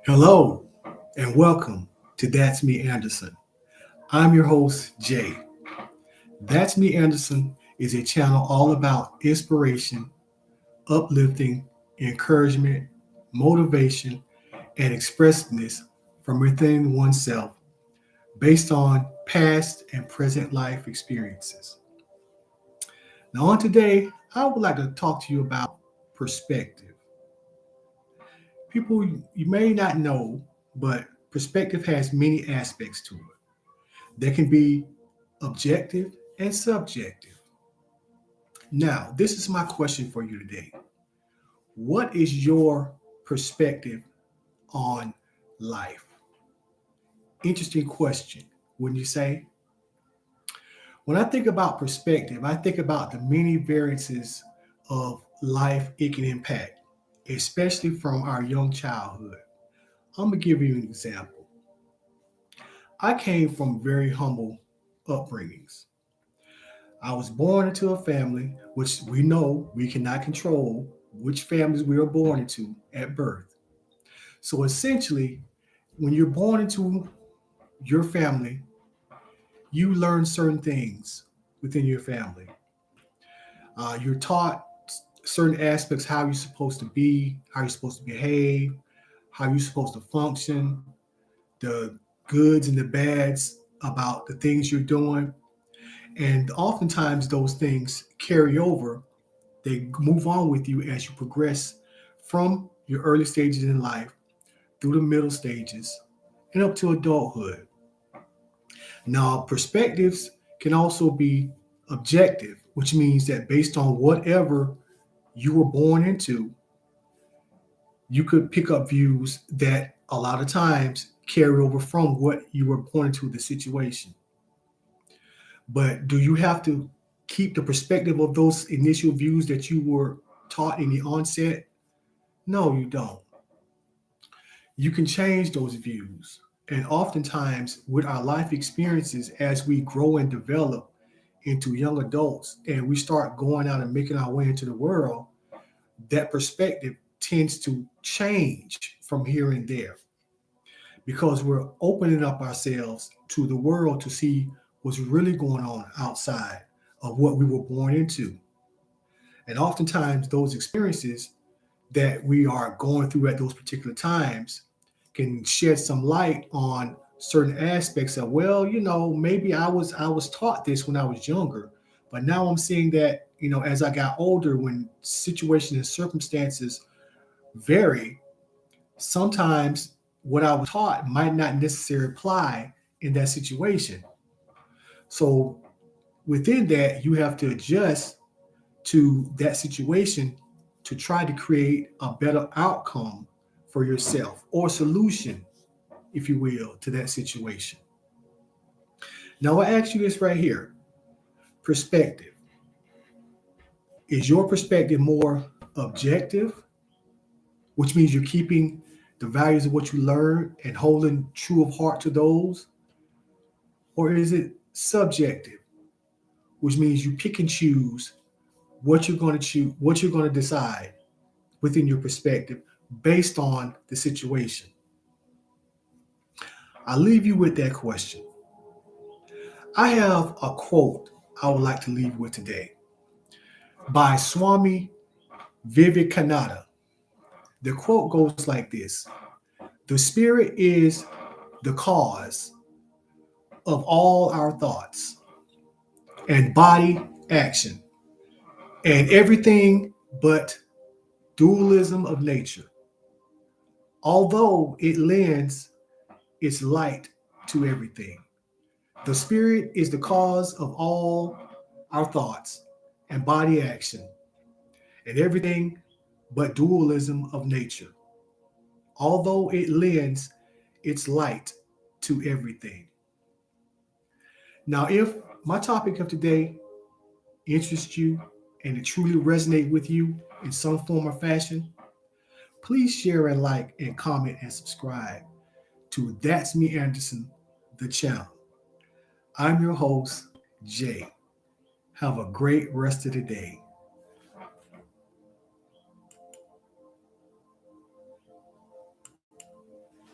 Hello and welcome to That's Me Anderson. I'm your host, Jay. That's Me Anderson is a channel all about inspiration, uplifting, encouragement, motivation, and expressiveness from within oneself based on past and present life experiences. Now, on today, I would like to talk to you about perspective. People you may not know, but perspective has many aspects to it. There can be objective and subjective. Now, this is my question for you today. What is your perspective on life? Interesting question, wouldn't you say? When I think about perspective, I think about the many variances of life it can impact, especially from our young childhood. I'm going to give you an example. I came from very humble upbringings. I was born into a family which we know we cannot control which families we are born into at birth. So essentially, when you're born into your family, you learn certain things within your family. You're taught certain aspects how you're supposed to be, how you're supposed to behave, how you're supposed to function, the goods and the bads about the things you're doing. And oftentimes those things carry over, they move on with you as you progress from your early stages in life through the middle stages and up to adulthood. Now, perspectives can also be objective, which means that based on whatever you were born into, you could pick up views that a lot of times carry over from what you were born into the situation. But do you have to keep the perspective of those initial views that you were taught in the onset? No, you don't. You can change those views. And oftentimes, with our life experiences, as we grow and develop into young adults and we start going out and making our way into the world, that perspective tends to change from here and there because we're opening up ourselves to the world to see what's really going on outside of what we were born into. And oftentimes, those experiences that we are going through at those particular times can shed some light on certain aspects of, well, maybe I was taught this when I was younger, but now I'm seeing that, as I got older, when situations and circumstances vary, sometimes what I was taught might not necessarily apply in that situation. So within that, you have to adjust to that situation to try to create a better outcome for yourself or solution, if you will, to that situation. Now, I ask you this right here: perspective. Is your perspective more objective, which means you're keeping the values of what you learn and holding true of heart to those? Or is it subjective, which means you pick and choose what you're going to choose, what you're going to decide within your perspective based on the situation? I leave you with that question. I have a quote I would like to leave with today by Swami Vivekananda. The quote goes like this: the spirit is the cause of all our thoughts and body action and everything but dualism of nature, although it lends its light to everything. The spirit is the cause of all our thoughts and body action and everything but dualism of nature, although it lends its light to everything. Now, if my topic of today interests you and it truly resonates with you in some form or fashion, please share and like and comment and subscribe to That's Me Anderson, the channel. I'm your host, Jay. Have a great rest of the day.